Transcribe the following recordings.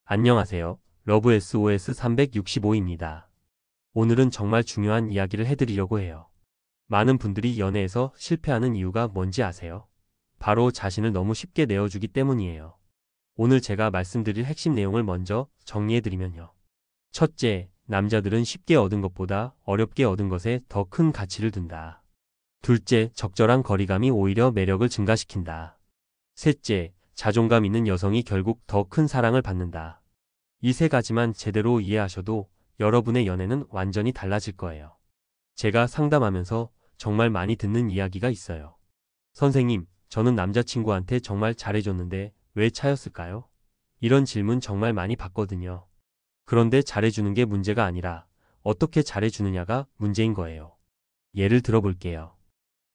안녕하세요. 러브 SOS 365입니다. 오늘은 정말 중요한 이야기를 해드리려고 해요. 많은 분들이 연애에서 실패하는 이유가 뭔지 아세요? 바로 자신을 너무 쉽게 내어주기 때문이에요. 오늘 제가 말씀드릴 핵심 내용을 먼저 정리해드리면요. 첫째, 남자들은 쉽게 얻은 것보다 어렵게 얻은 것에 더 큰 가치를 둔다. 둘째, 적절한 거리감이 오히려 매력을 증가시킨다. 셋째, 자존감 있는 여성이 결국 더 큰 사랑을 받는다. 이 세 가지만 제대로 이해하셔도 여러분의 연애는 완전히 달라질 거예요. 제가 상담하면서 정말 많이 듣는 이야기가 있어요. 선생님, 저는 남자친구한테 정말 잘해줬는데 왜 차였을까요? 이런 질문 정말 많이 받거든요. 그런데 잘해주는 게 문제가 아니라 어떻게 잘해주느냐가 문제인 거예요. 예를 들어볼게요.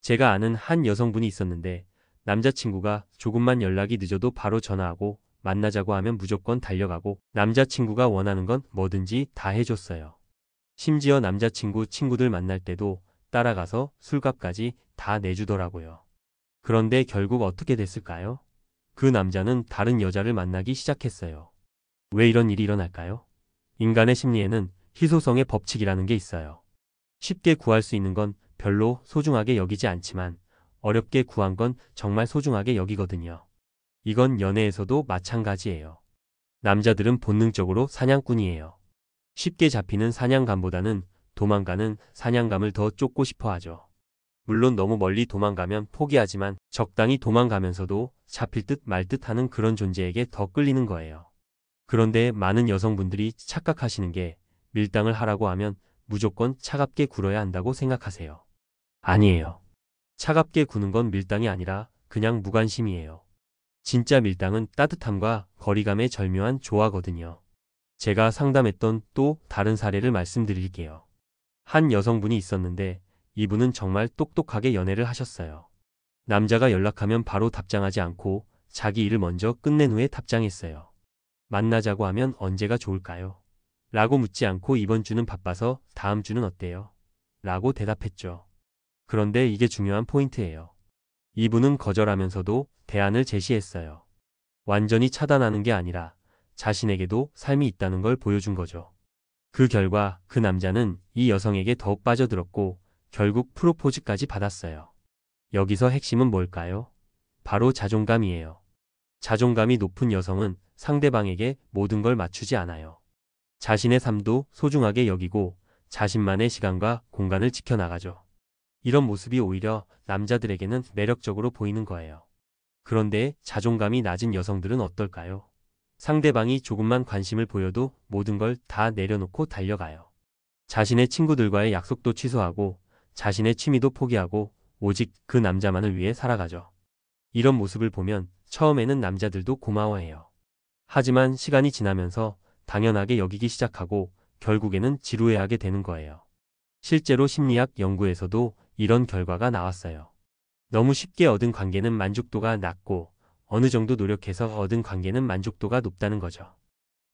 제가 아는 한 여성분이 있었는데 남자친구가 조금만 연락이 늦어도 바로 전화하고 만나자고 하면 무조건 달려가고 남자친구가 원하는 건 뭐든지 다 해줬어요. 심지어 남자친구 친구들 만날 때도 따라가서 술값까지 다 내주더라고요. 그런데 결국 어떻게 됐을까요? 그 남자는 다른 여자를 만나기 시작했어요. 왜 이런 일이 일어날까요? 인간의 심리에는 희소성의 법칙이라는 게 있어요. 쉽게 구할 수 있는 건 별로 소중하게 여기지 않지만 어렵게 구한 건 정말 소중하게 여기거든요. 이건 연애에서도 마찬가지예요. 남자들은 본능적으로 사냥꾼이에요. 쉽게 잡히는 사냥감보다는 도망가는 사냥감을 더 쫓고 싶어 하죠. 물론 너무 멀리 도망가면 포기하지만 적당히 도망가면서도 잡힐 듯 말 듯 하는 그런 존재에게 더 끌리는 거예요. 그런데 많은 여성분들이 착각하시는 게 밀당을 하라고 하면 무조건 차갑게 굴어야 한다고 생각하세요. 아니에요. 차갑게 구는 건 밀당이 아니라 그냥 무관심이에요. 진짜 밀당은 따뜻함과 거리감의 절묘한 조화거든요. 제가 상담했던 또 다른 사례를 말씀드릴게요. 한 여성분이 있었는데 이분은 정말 똑똑하게 연애를 하셨어요. 남자가 연락하면 바로 답장하지 않고 자기 일을 먼저 끝낸 후에 답장했어요. 만나자고 하면 언제가 좋을까요? 라고 묻지 않고 이번 주는 바빠서 다음 주는 어때요? 라고 대답했죠. 그런데 이게 중요한 포인트예요. 이분은 거절하면서도 대안을 제시했어요. 완전히 차단하는 게 아니라 자신에게도 삶이 있다는 걸 보여준 거죠. 그 결과 그 남자는 이 여성에게 더욱 빠져들었고 결국 프로포즈까지 받았어요. 여기서 핵심은 뭘까요? 바로 자존감이에요. 자존감이 높은 여성은 상대방에게 모든 걸 맞추지 않아요. 자신의 삶도 소중하게 여기고 자신만의 시간과 공간을 지켜나가죠. 이런 모습이 오히려 남자들에게는 매력적으로 보이는 거예요. 그런데 자존감이 낮은 여성들은 어떨까요? 상대방이 조금만 관심을 보여도 모든 걸 다 내려놓고 달려가요. 자신의 친구들과의 약속도 취소하고 자신의 취미도 포기하고 오직 그 남자만을 위해 살아가죠. 이런 모습을 보면 처음에는 남자들도 고마워해요. 하지만 시간이 지나면서 당연하게 여기기 시작하고 결국에는 지루해하게 되는 거예요. 실제로 심리학 연구에서도 이런 결과가 나왔어요. 너무 쉽게 얻은 관계는 만족도가 낮고 어느 정도 노력해서 얻은 관계는 만족도가 높다는 거죠.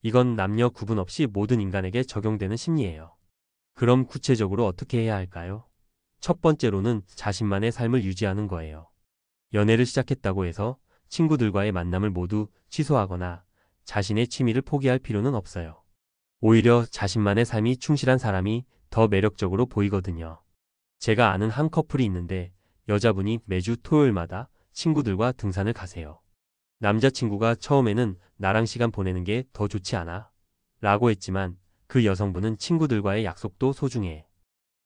이건 남녀 구분 없이 모든 인간에게 적용되는 심리예요. 그럼 구체적으로 어떻게 해야 할까요? 첫 번째로는 자신만의 삶을 유지하는 거예요. 연애를 시작했다고 해서 친구들과의 만남을 모두 취소하거나 자신의 취미를 포기할 필요는 없어요. 오히려 자신만의 삶이 충실한 사람이 더 매력적으로 보이거든요. 제가 아는 한 커플이 있는데 여자분이 매주 토요일마다 친구들과 등산을 가세요. 남자친구가 처음에는 나랑 시간 보내는 게 더 좋지 않아? 라고 했지만 그 여성분은 친구들과의 약속도 소중해.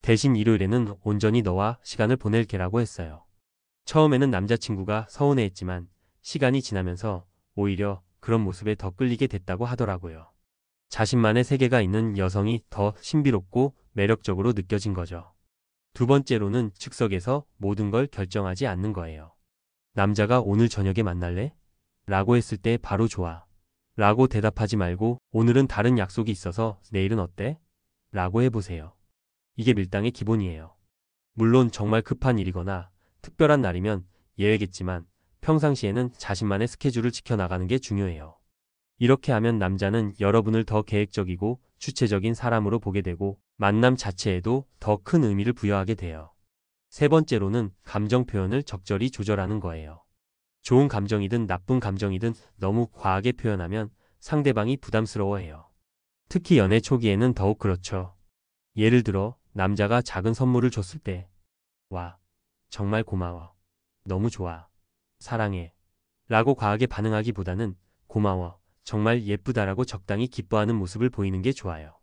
대신 일요일에는 온전히 너와 시간을 보낼게라고 했어요. 처음에는 남자친구가 서운해했지만 시간이 지나면서 오히려 그런 모습에 더 끌리게 됐다고 하더라고요. 자신만의 세계가 있는 여성이 더 신비롭고 매력적으로 느껴진 거죠. 두 번째로는 즉석에서 모든 걸 결정하지 않는 거예요. 남자가 오늘 저녁에 만날래? 라고 했을 때 바로 좋아. 라고 대답하지 말고 오늘은 다른 약속이 있어서 내일은 어때? 라고 해보세요. 이게 밀당의 기본이에요. 물론 정말 급한 일이거나 특별한 날이면 예외겠지만 평상시에는 자신만의 스케줄을 지켜나가는 게 중요해요. 이렇게 하면 남자는 여러분을 더 계획적이고 주체적인 사람으로 보게 되고 만남 자체에도 더 큰 의미를 부여하게 돼요. 세 번째로는 감정 표현을 적절히 조절하는 거예요. 좋은 감정이든 나쁜 감정이든 너무 과하게 표현하면 상대방이 부담스러워해요. 특히 연애 초기에는 더욱 그렇죠. 예를 들어 남자가 작은 선물을 줬을 때 와, 정말 고마워. 너무 좋아. 사랑해. 라고 과하게 반응하기보다는 고마워. 정말 예쁘다라고 적당히 기뻐하는 모습을 보이는 게 좋아요.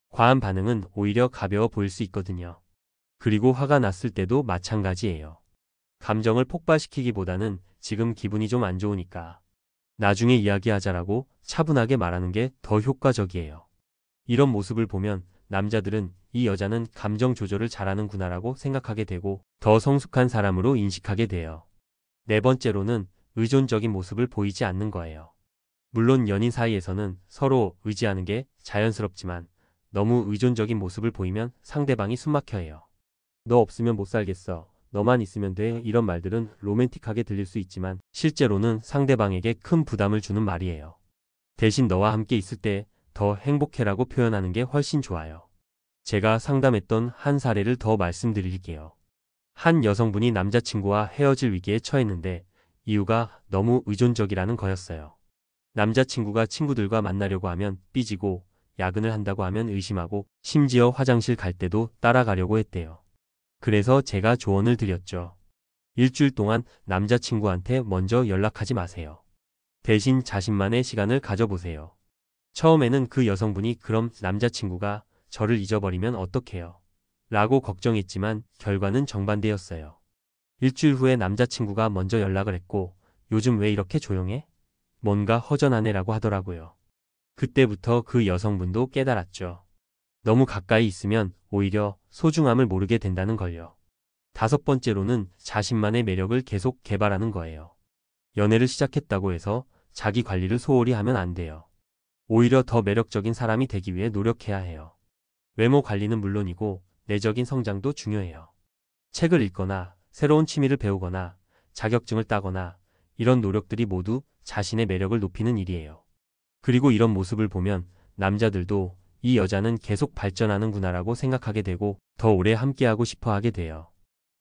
과한 반응은 오히려 가벼워 보일 수 있거든요. 그리고 화가 났을 때도 마찬가지예요. 감정을 폭발시키기보다는 지금 기분이 좀 안 좋으니까 나중에 이야기하자라고 차분하게 말하는 게 더 효과적이에요. 이런 모습을 보면 남자들은 이 여자는 감정 조절을 잘하는구나라고 생각하게 되고 더 성숙한 사람으로 인식하게 돼요. 네 번째로는 의존적인 모습을 보이지 않는 거예요. 물론 연인 사이에서는 서로 의지하는 게 자연스럽지만 너무 의존적인 모습을 보이면 상대방이 숨막혀해요. 너 없으면 못 살겠어. 너만 있으면 돼. 이런 말들은 로맨틱하게 들릴 수 있지만 실제로는 상대방에게 큰 부담을 주는 말이에요. 대신 너와 함께 있을 때 더 행복해라고 표현하는 게 훨씬 좋아요. 제가 상담했던 한 사례를 더 말씀드릴게요. 한 여성분이 남자친구와 헤어질 위기에 처했는데 이유가 너무 의존적이라는 거였어요. 남자친구가 친구들과 만나려고 하면 삐지고 야근을 한다고 하면 의심하고 심지어 화장실 갈 때도 따라가려고 했대요. 그래서 제가 조언을 드렸죠. 일주일 동안 남자친구한테 먼저 연락하지 마세요. 대신 자신만의 시간을 가져보세요. 처음에는 그 여성분이 그럼 남자친구가 저를 잊어버리면 어떡해요? 라고 걱정했지만 결과는 정반대였어요. 일주일 후에 남자친구가 먼저 연락을 했고 요즘 왜 이렇게 조용해? 뭔가 허전하네라고 하더라고요. 그때부터 그 여성분도 깨달았죠. 너무 가까이 있으면 오히려 소중함을 모르게 된다는 걸요. 다섯 번째로는 자신만의 매력을 계속 개발하는 거예요. 연애를 시작했다고 해서 자기 관리를 소홀히 하면 안 돼요. 오히려 더 매력적인 사람이 되기 위해 노력해야 해요. 외모 관리는 물론이고 내적인 성장도 중요해요. 책을 읽거나 새로운 취미를 배우거나 자격증을 따거나 이런 노력들이 모두 자신의 매력을 높이는 일이에요. 그리고 이런 모습을 보면 남자들도 이 여자는 계속 발전하는구나라고 생각하게 되고 더 오래 함께하고 싶어 하게 돼요.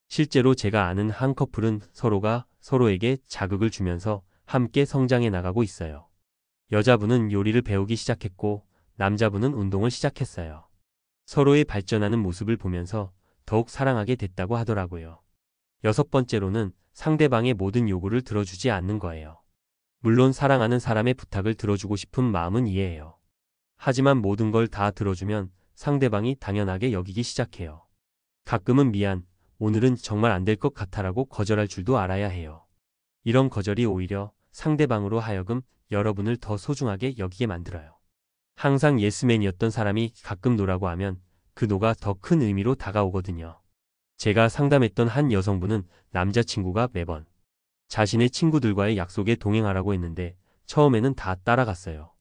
실제로 제가 아는 한 커플은 서로가 서로에게 자극을 주면서 함께 성장해 나가고 있어요. 여자분은 요리를 배우기 시작했고 남자분은 운동을 시작했어요. 서로의 발전하는 모습을 보면서 더욱 사랑하게 됐다고 하더라고요. 여섯 번째로는 상대방의 모든 요구를 들어주지 않는 거예요. 물론 사랑하는 사람의 부탁을 들어주고 싶은 마음은 이해해요. 하지만 모든 걸 다 들어주면 상대방이 당연하게 여기기 시작해요. 가끔은 미안, 오늘은 정말 안 될 것 같아라고 거절할 줄도 알아야 해요. 이런 거절이 오히려 상대방으로 하여금 여러분을 더 소중하게 여기게 만들어요. 항상 예스맨이었던 사람이 가끔 노라고 하면 그 노가 더 큰 의미로 다가오거든요. 제가 상담했던 한 여성분은 남자친구가 매번 자신의 친구들과의 약속에 동행하라고 했는데 처음에는 다 따라갔어요.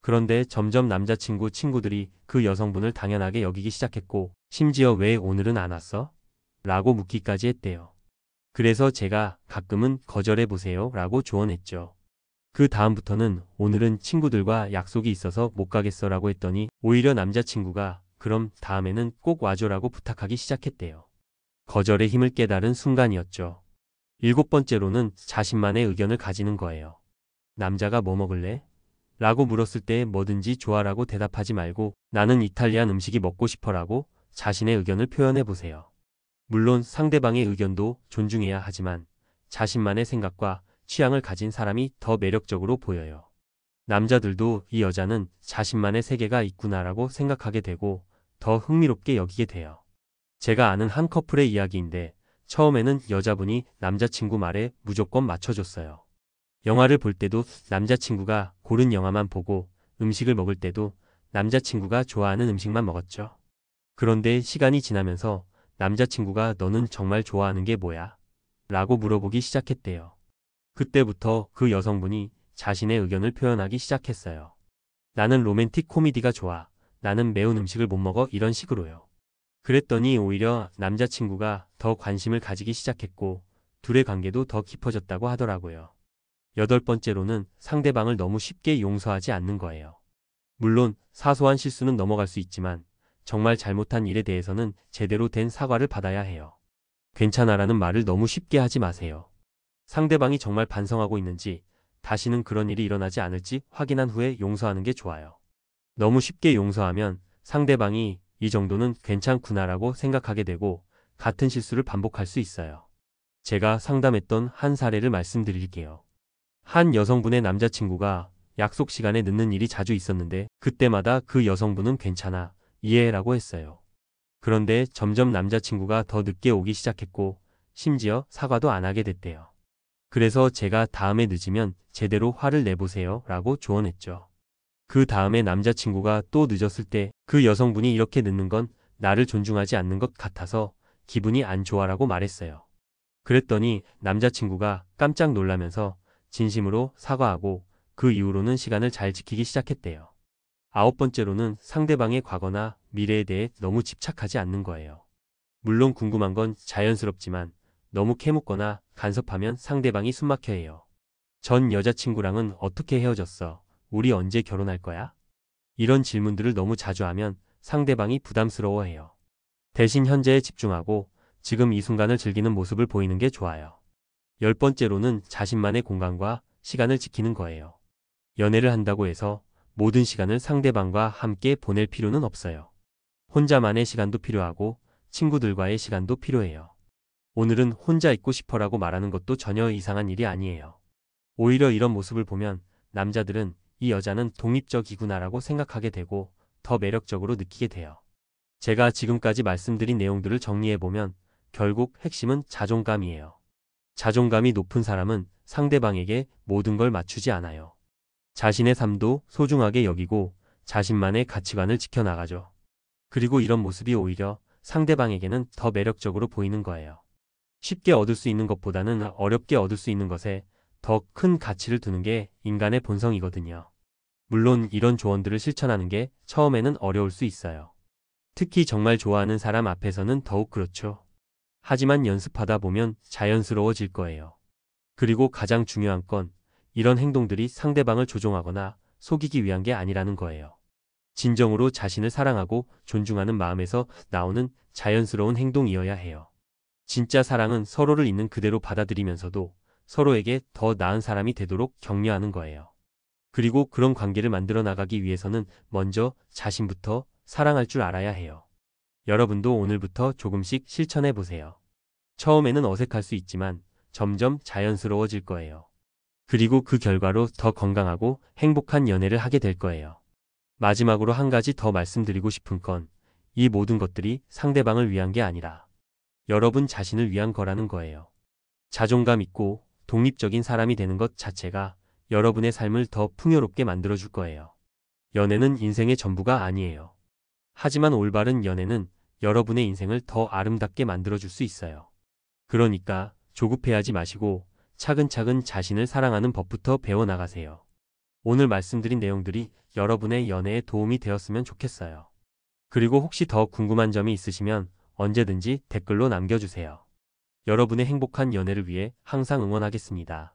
그런데 점점 남자친구 친구들이 그 여성분을 당연하게 여기기 시작했고 심지어 왜 오늘은 안 왔어? 라고 묻기까지 했대요. 그래서 제가 가끔은 거절해보세요 라고 조언했죠. 그 다음부터는 오늘은 친구들과 약속이 있어서 못 가겠어 라고 했더니 오히려 남자친구가 그럼 다음에는 꼭 와줘라고 부탁하기 시작했대요. 거절의 힘을 깨달은 순간이었죠. 일곱 번째로는 자신만의 의견을 가지는 거예요. 남자가 뭐 먹을래? 라고 물었을 때 뭐든지 좋아라고 대답하지 말고 나는 이탈리안 음식이 먹고 싶어라고 자신의 의견을 표현해 보세요. 물론 상대방의 의견도 존중해야 하지만 자신만의 생각과 취향을 가진 사람이 더 매력적으로 보여요. 남자들도 이 여자는 자신만의 세계가 있구나라고 생각하게 되고 더 흥미롭게 여기게 돼요. 제가 아는 한 커플의 이야기인데 처음에는 여자분이 남자친구 말에 무조건 맞춰줬어요. 영화를 볼 때도 남자친구가 고른 영화만 보고 음식을 먹을 때도 남자친구가 좋아하는 음식만 먹었죠. 그런데 시간이 지나면서 남자친구가 너는 정말 좋아하는 게 뭐야? 라고 물어보기 시작했대요. 그때부터 그 여성분이 자신의 의견을 표현하기 시작했어요. 나는 로맨틱 코미디가 좋아. 나는 매운 음식을 못 먹어. 이런 식으로요. 그랬더니 오히려 남자친구가 더 관심을 가지기 시작했고 둘의 관계도 더 깊어졌다고 하더라고요. 여덟 번째로는 상대방을 너무 쉽게 용서하지 않는 거예요. 물론 사소한 실수는 넘어갈 수 있지만 정말 잘못한 일에 대해서는 제대로 된 사과를 받아야 해요. 괜찮아라는 말을 너무 쉽게 하지 마세요. 상대방이 정말 반성하고 있는지 다시는 그런 일이 일어나지 않을지 확인한 후에 용서하는 게 좋아요. 너무 쉽게 용서하면 상대방이 이 정도는 괜찮구나라고 생각하게 되고 같은 실수를 반복할 수 있어요. 제가 상담했던 한 사례를 말씀드릴게요. 한 여성분의 남자친구가 약속 시간에 늦는 일이 자주 있었는데 그때마다 그 여성분은 괜찮아, 이해해라고 했어요. 그런데 점점 남자친구가 더 늦게 오기 시작했고 심지어 사과도 안 하게 됐대요. 그래서 제가 다음에 늦으면 제대로 화를 내보세요 라고 조언했죠. 그 다음에 남자친구가 또 늦었을 때 그 여성분이 이렇게 늦는 건 나를 존중하지 않는 것 같아서 기분이 안 좋아라고 말했어요. 그랬더니 남자친구가 깜짝 놀라면서 진심으로 사과하고 그 이후로는 시간을 잘 지키기 시작했대요. 9번째로는 상대방의 과거나 미래에 대해 너무 집착하지 않는 거예요. 물론 궁금한 건 자연스럽지만 너무 캐묻거나 간섭하면 상대방이 숨막혀해요. 전 여자친구랑은 어떻게 헤어졌어? 우리 언제 결혼할 거야? 이런 질문들을 너무 자주 하면 상대방이 부담스러워해요. 대신 현재에 집중하고 지금 이 순간을 즐기는 모습을 보이는 게 좋아요. 10번째로는 자신만의 공간과 시간을 지키는 거예요. 연애를 한다고 해서 모든 시간을 상대방과 함께 보낼 필요는 없어요. 혼자만의 시간도 필요하고 친구들과의 시간도 필요해요. 오늘은 혼자 있고 싶어라고 말하는 것도 전혀 이상한 일이 아니에요. 오히려 이런 모습을 보면 남자들은 이 여자는 독립적이구나라고 생각하게 되고 더 매력적으로 느끼게 돼요. 제가 지금까지 말씀드린 내용들을 정리해보면 결국 핵심은 자존감이에요. 자존감이 높은 사람은 상대방에게 모든 걸 맞추지 않아요. 자신의 삶도 소중하게 여기고 자신만의 가치관을 지켜나가죠. 그리고 이런 모습이 오히려 상대방에게는 더 매력적으로 보이는 거예요. 쉽게 얻을 수 있는 것보다는 어렵게 얻을 수 있는 것에 더 큰 가치를 두는 게 인간의 본성이거든요. 물론 이런 조언들을 실천하는 게 처음에는 어려울 수 있어요. 특히 정말 좋아하는 사람 앞에서는 더욱 그렇죠. 하지만 연습하다 보면 자연스러워질 거예요. 그리고 가장 중요한 건 이런 행동들이 상대방을 조종하거나 속이기 위한 게 아니라는 거예요. 진정으로 자신을 사랑하고 존중하는 마음에서 나오는 자연스러운 행동이어야 해요. 진짜 사랑은 서로를 있는 그대로 받아들이면서도 서로에게 더 나은 사람이 되도록 격려하는 거예요. 그리고 그런 관계를 만들어 나가기 위해서는 먼저 자신부터 사랑할 줄 알아야 해요. 여러분도 오늘부터 조금씩 실천해 보세요. 처음에는 어색할 수 있지만 점점 자연스러워질 거예요. 그리고 그 결과로 더 건강하고 행복한 연애를 하게 될 거예요. 마지막으로 한 가지 더 말씀드리고 싶은 건 이 모든 것들이 상대방을 위한 게 아니라 여러분 자신을 위한 거라는 거예요. 자존감 있고 독립적인 사람이 되는 것 자체가 여러분의 삶을 더 풍요롭게 만들어줄 거예요. 연애는 인생의 전부가 아니에요. 하지만 올바른 연애는 여러분의 인생을 더 아름답게 만들어줄 수 있어요. 그러니까 조급해하지 마시고 차근차근 자신을 사랑하는 법부터 배워나가세요. 오늘 말씀드린 내용들이 여러분의 연애에 도움이 되었으면 좋겠어요. 그리고 혹시 더 궁금한 점이 있으시면 언제든지 댓글로 남겨주세요. 여러분의 행복한 연애를 위해 항상 응원하겠습니다.